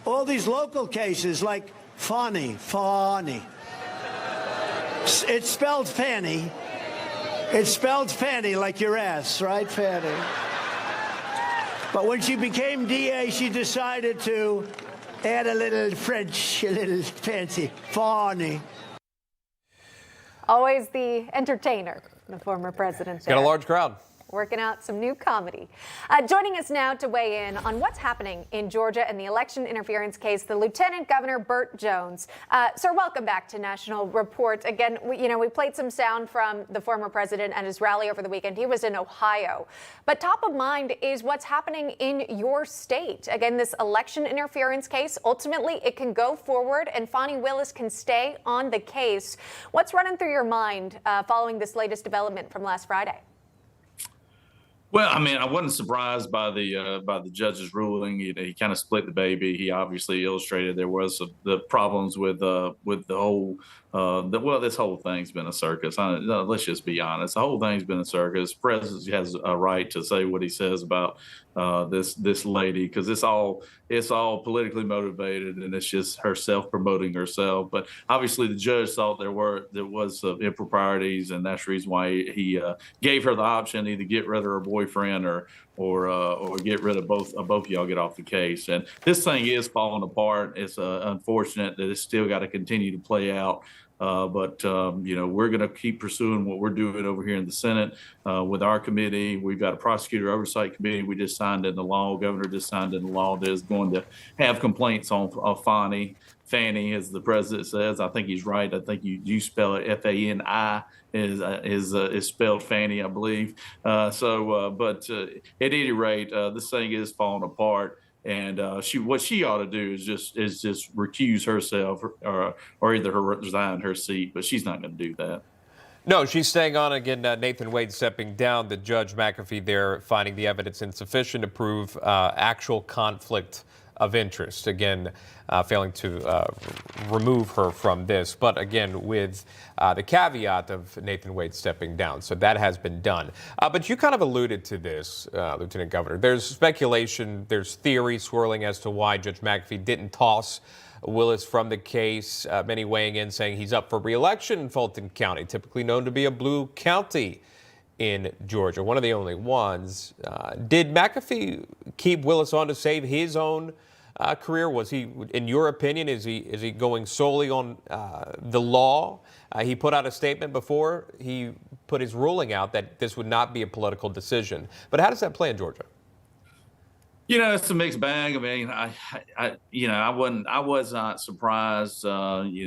all these local cases like Fani. It's spelled Fanny. It's spelled Fanny like your ass, right, Fanny? But when she became DA, she decided to add a little French, a little fancy. Fani. Always the entertainer, the former president. Got a large crowd. Working out some new comedy. Joining us now to weigh in on what's happening in Georgia and the election interference case, the Lieutenant Governor Burt Jones. Sir, welcome back to National Report. Again, we played some sound from the former president at his rally over the weekend. He was in Ohio. But top of mind is what's happening in your state. Again, this election interference case, ultimately it can go forward and Fani Willis can stay on the case. What's running through your mind following this latest development from last Friday? Well, I mean, I wasn't surprised by the judge's ruling. He kind of split the baby. He obviously illustrated there was the problems with the whole. Well, this whole thing's been a circus. Let's just be honest. The whole thing's been a circus. President has a right to say what he says about this lady because it's all politically motivated and it's just her promoting herself. But obviously, the judge thought there was improprieties, and that's the reason why he gave her the option either get rid of her boyfriend or get rid of both of y'all, get off the case. And this thing is falling apart. It's unfortunate that it's still got to continue to play out. But we're going to keep pursuing what we're doing over here in the Senate with our committee. We've got a prosecutor oversight committee. We just signed in the law. Governor just signed in the law that is going to have complaints on Fanny, as the president says. I think he's right. I think you spell it Fani is spelled Fanny, I believe. But at any rate, this thing is falling apart. And what she ought to do is just recuse herself or either resign her seat, but she's not going to do that. No, she's staying on. Again, Nathan Wade stepping down. The Judge McAfee there finding the evidence insufficient to prove actual conflict of interest. Again, failing to remove her from this. But again, with the caveat of Nathan Wade stepping down. So that has been done. But you kind of alluded to this, Lieutenant Governor. There's speculation, there's theory swirling as to why Judge McAfee didn't toss Willis from the case. Many weighing in saying he's up for re-election in Fulton County, typically known to be a blue county in Georgia, one of the only ones. Did McAfee keep Willis on to save his own career? Was he, in your opinion, is he going solely on the law? He put out a statement before he put his ruling out that this would not be a political decision. But how does that play in Georgia? It's a mixed bag. I mean, I was not surprised. Watching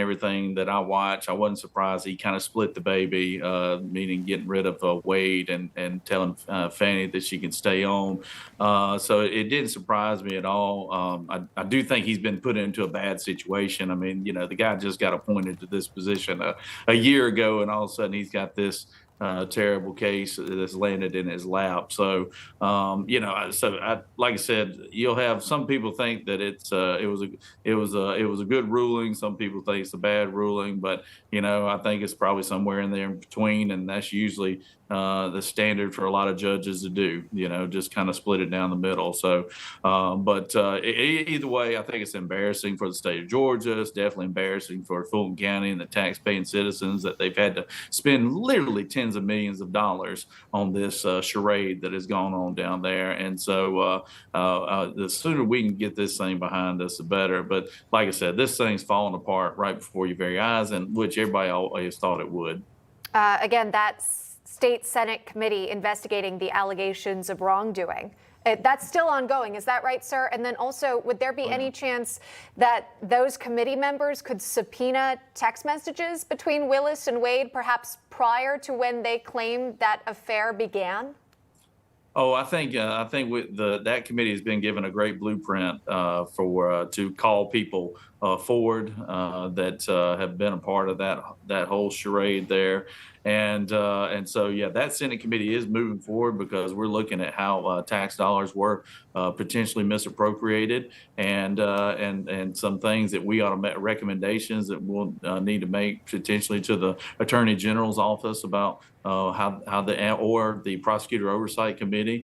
everything that I watch, I wasn't surprised he kind of split the baby, meaning getting rid of Wade and telling Fanny that she can stay on. So it didn't surprise me at all. I do think he's been put into a bad situation. I mean, the guy just got appointed to this position a year ago, and all of a sudden he's got this terrible case that's landed in his lap. So, like I said, you'll have some people think that it was a good ruling. Some people think it's a bad ruling, but I think it's probably somewhere in there in between, and that's usually the standard for a lot of judges to do. Just kind of split it down the middle. So, either way, I think it's embarrassing for the state of Georgia. It's definitely embarrassing for Fulton County and the taxpaying citizens that they've had to spend literally tens of millions of dollars on this charade that has gone on down there. And so the sooner we can get this thing behind us, the better. But like I said, this thing's falling apart right before your very eyes, and which everybody always thought it would. Again, that's State Senate committee investigating the allegations of wrongdoing. That's still ongoing. Is that right, sir? And then also, would there be any chance that those committee members could subpoena text messages between Willis and Wade, perhaps prior to when they claimed that affair began? Oh, I think that committee has been given a great blueprint to call people forward that have been a part of that whole charade there. And so, yeah, that Senate committee is moving forward because we're looking at how tax dollars were potentially misappropriated and some things that we ought to make recommendations that we'll need to make potentially to the Attorney General's office about or the Prosecutor Oversight Committee